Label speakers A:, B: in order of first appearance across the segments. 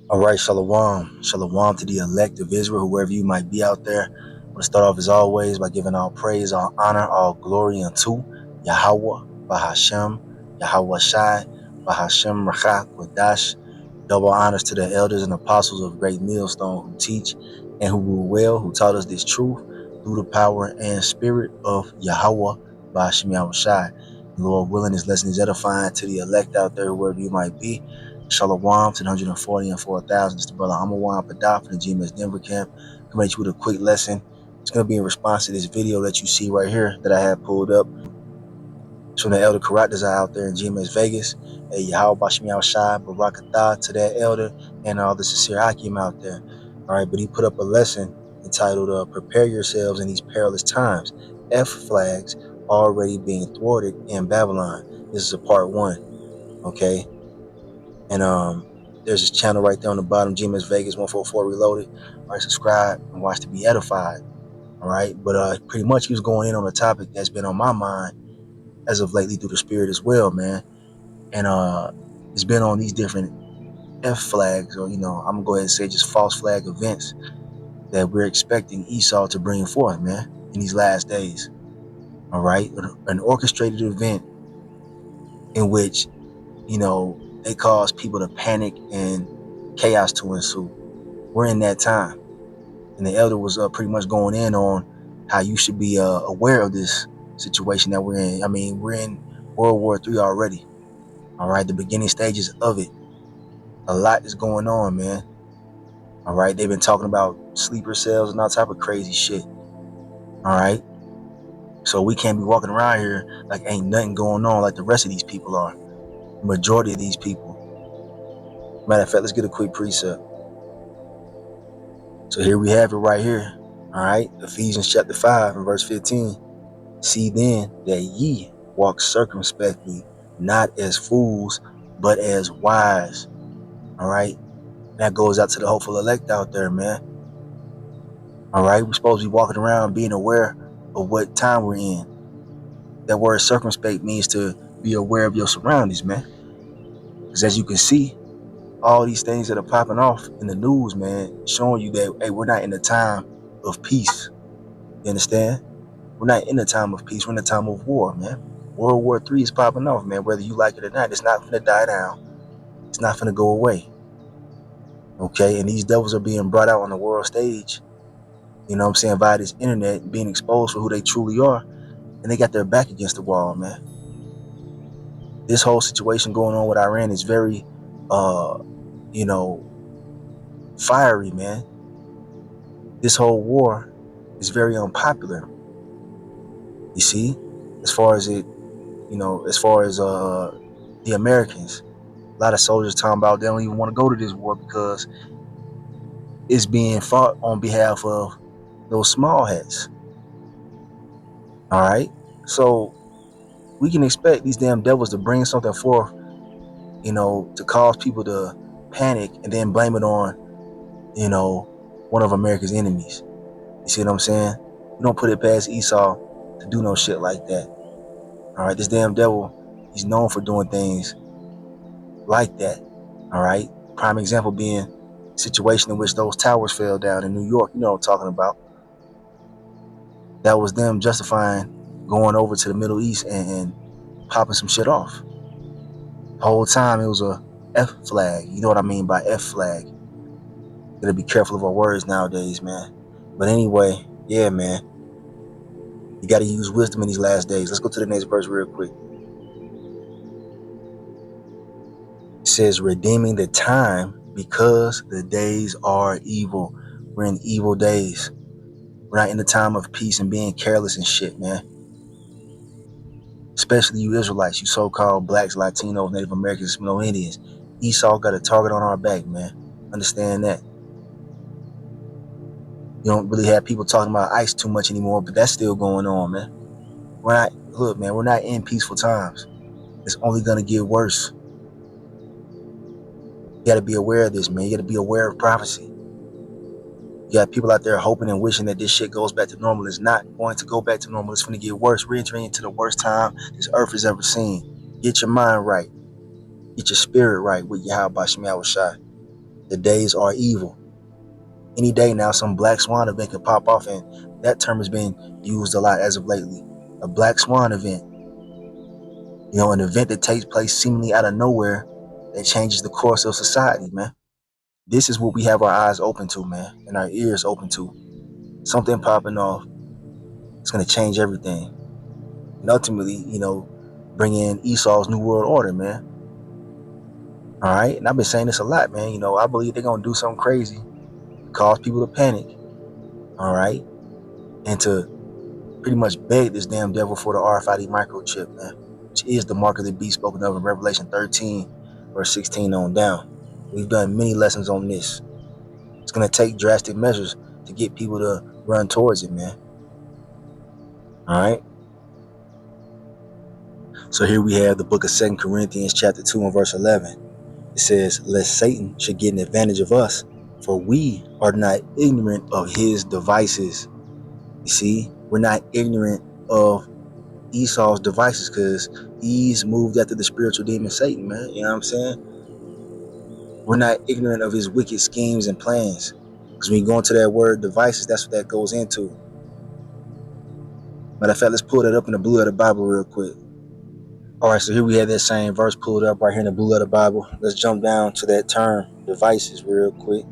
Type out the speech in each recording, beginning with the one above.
A: All right, Shalom. Shalom to the elect of Israel, whoever you might be out there. I want to start off as always by giving all praise, all honor, all glory unto Yahweh, Bahashem, Yahweh Shai, Bahashem Rachak Kodash. Double honors to the elders and apostles of Great Millstone who teach and who rule well, who taught us this truth through the power and spirit of Yahweh, Bahashem Yahweh Shai. Lord willing, this lesson is edifying to the elect out there, wherever you might be. Shalom to the 140 and 4,000. It's the brother Amawan Padah from the GMS Denver camp. Coming at you with a quick lesson. It's going to be in response to this video that you see right here that I have pulled up. It's from the elder Karatas out there in GMS Vegas. Hey, Yahweh Bashim Yahweh Shai, Barakatah to that elder and all the sincere Hakim out there. All right, but he put up a lesson entitled Prepare Yourselves in These Perilous Times. F flags already being thwarted in Babylon. This is a part one. Okay. And there's this channel right there on the bottom, GMS Vegas 144 Reloaded. All right, subscribe and watch to be edified. All right, but pretty much he was going in on a topic that's been on my mind as of lately through the spirit as well, man. And it's been on these different F flags, or I'm gonna go ahead and say just false flag events that we're expecting Esau to bring forth, man, in these last days. All right, an orchestrated event in which they cause people to panic and chaos to ensue. We're in that time, and the elder was pretty much going in on how you should be aware of this situation that we're in. I mean, we're in World War III already. All right, the beginning stages of it. A lot is going on, man. All right, they've been talking about sleeper cells and all type of crazy shit. All right, so we can't be walking around here like ain't nothing going on like the rest of these people are. The majority of these people. Matter of fact, let's get a quick precept. So here we have it right here. All right, Ephesians chapter 5 and verse 15. See then that ye walk circumspectly, not as fools, but as wise. All right, that goes out to the hopeful elect out there, man. All right, we're supposed to be walking around being aware of what time we're in. That word circumspect means to be aware of your surroundings, man. Because as you can see, all these things that are popping off in the news, man, showing you that, hey, we're not in the time of peace. You understand? We're not in the time of peace. We're in the time of war, man. World War III is popping off, man, whether you like it or not. It's not going to die down. It's not going to go away. Okay? And these devils are being brought out on the world stage, you know what I'm saying, via this internet, being exposed for who they truly are. And they got their back against the wall, man. This whole situation going on with Iran is very, fiery, man. This whole war is very unpopular. You see, as far as the Americans, a lot of soldiers talking about they don't even want to go to this war because it's being fought on behalf of those small hats. All right, so we can expect these damn devils to bring something forth, to cause people to panic and then blame it on, one of America's enemies. You see what I'm saying? We don't put it past Esau to do no shit like that. All right, this damn devil, he's known for doing things like that. All right, prime example being the situation in which those towers fell down in New York. You know what I'm talking about. That was them justifying going over to the Middle East and popping some shit off. The whole time it was a F flag. You know what I mean by F flag. Gotta be careful of our words nowadays, man. But anyway, yeah, man. You gotta use wisdom in these last days. Let's go to the next verse real quick. It says, redeeming the time because the days are evil. We're in evil days. We're not in the time of peace and being careless and shit, man. Especially you Israelites, you so-called blacks, Latinos, Native Americans, Seminole Indians. Esau got a target on our back, man. Understand that. You don't really have people talking about ICE too much anymore, but that's still going on, man. We're not in peaceful times. It's only going to get worse. You got to be aware of this, man. You got to be aware of prophecy. You got people out there hoping and wishing that this shit goes back to normal. It's not going to go back to normal. It's going to get worse. We're entering into the worst time this earth has ever seen. Get your mind right. Get your spirit right with Yahweh Bashim Yahweh Shai. The days are evil. Any day now, some black swan event could pop off, and that term has been used a lot as of lately. A black swan event, an event that takes place seemingly out of nowhere that changes the course of society, man. This is what we have our eyes open to, man, and our ears open to. Something popping off. It's going to change everything. And ultimately, bring in Esau's New World Order, man. All right. And I've been saying this a lot, man. I believe they're going to do something crazy to cause people to panic. All right. And to pretty much beg this damn devil for the RFID microchip, man, which is the mark of the beast spoken of in Revelation 13, verse 16 on down. We've done many lessons on this. It's going to take drastic measures to get people to run towards it, man. All right. So here we have the book of 2 Corinthians chapter 2 and verse 11. It says, lest Satan should get an advantage of us, for we are not ignorant of his devices. You see, we're not ignorant of Esau's devices because he's moved after the spiritual demon Satan, man. You know what I'm saying? We're not ignorant of his wicked schemes and plans. Because when you go into that word devices, that's what that goes into. Matter of fact, let's pull that up in the blue letter Bible real quick. All right, so here we have that same verse pulled up right here in the blue letter Bible. Let's jump down to that term, devices, real quick.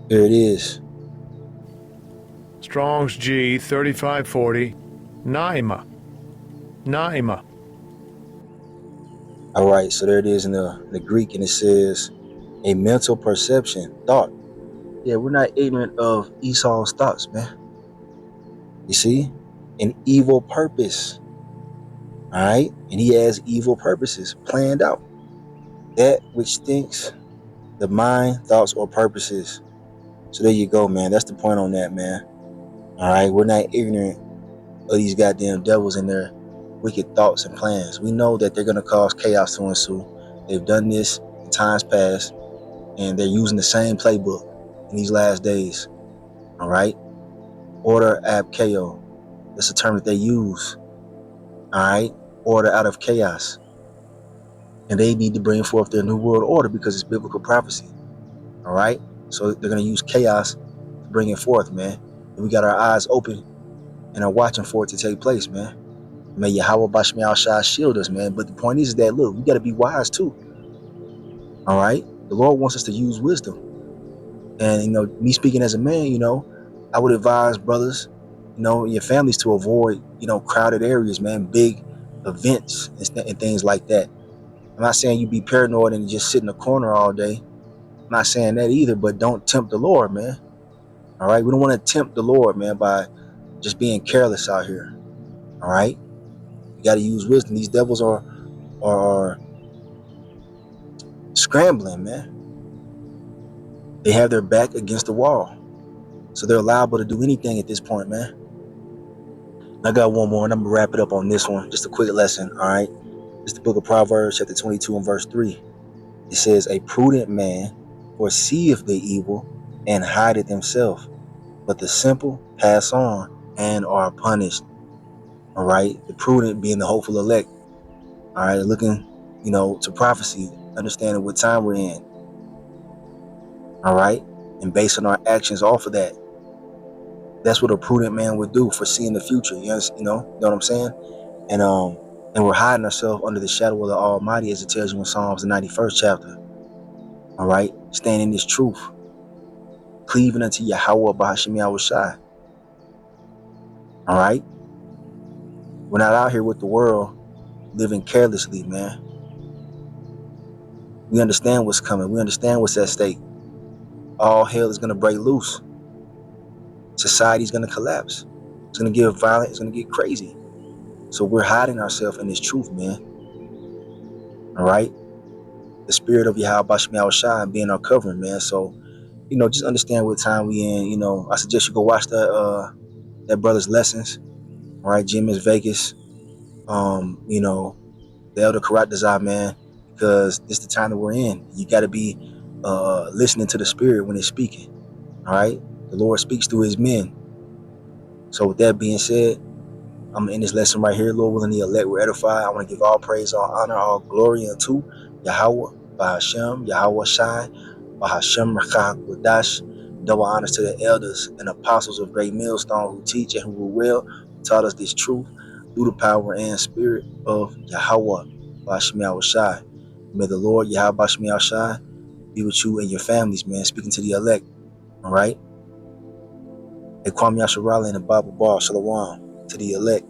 A: Here it is.
B: Strong's G 3540, Naima.
A: All right, so there it is in the Greek, and it says a mental perception, thought. Yeah, we're not ignorant of Esau's thoughts, man. You see? An evil purpose. All right? And he has evil purposes planned out. That which thinks, the mind, thoughts, or purposes. So there you go, man. That's the point on that, man. All right? We're not ignorant of these goddamn devils and their wicked thoughts and plans. We know that they're going to cause chaos to ensue. They've done this in times past, and they're using the same playbook in these last days. All right? Order ab chaos. That's a term that they use. All right? Order out of chaos. And they need to bring forth their new world order because it's biblical prophecy. All right? So they're going to use chaos to bring it forth, man. And we got our eyes open and are watching for it to take place, man. May Yahweh Bashmi Al-Shai shield us, man. But the point is that, look, we got to be wise too. All right? The Lord wants us to use wisdom. And, me speaking as a man, I would advise brothers, your families to avoid, crowded areas, man, big events and things like that. I'm not saying you be paranoid and just sit in the corner all day. I'm not saying that either, but don't tempt the Lord, man. All right? We don't want to tempt the Lord, man, by just being careless out here. All right? You got to use wisdom. These devils are scrambling, man. They have their back against the wall. So they're liable to do anything at this point, man. I got one more, and I'm going to wrap it up on this one. Just a quick lesson, all right? It's the book of Proverbs, chapter 22 and verse 3. It says, a prudent man foreseeth the evil and hideth himself, but the simple pass on and are punished. All right? The prudent being the hopeful elect. All right? Looking, to prophecy, understanding what time we're in. All right? And basing our actions off of that. That's what a prudent man would do, foreseeing the future. You know what I'm saying? And we're hiding ourselves under the shadow of the Almighty, as it tells you in Psalms, the 91st chapter. All right? Stand in this truth. Cleaving unto Yahweh Bahashim Yahushai. All right? We're not out here with the world living carelessly, man. We understand what's coming. We understand what's at stake. All hell is going to break loose. Society's going to collapse. It's going to get violent. It's going to get crazy. So we're hiding ourselves in this truth, man. All right? The spirit of Yahweh Bahashim Yahushai being our covering, man. So, just understand what time we in. I suggest you go watch that brother's lessons. All right? Jim is Vegas. The Elder Karat Desire, man, because it's the time that we're in. You got to be listening to the spirit when it's speaking. All right? The Lord speaks through his men. So with that being said, I'm going to end this lesson right here. Lord willing, the elect will edify. I want to give all praise, all honor, all glory unto Yahweh Bahashem, Yahweh Shai, Bahashem Rakah Wadash. Double honors to the elders and apostles of Great Millstone who teach and who rule well, who taught us this truth through the power and spirit of Yahweh Bahashem Yahweh Shai. May the Lord Yahweh Bahashem Yahweh Shai be with you and your families, man. Speaking to the elect, all right? Hey, Kwame Yasharala in the Bible Bar, Shalom, to the elect.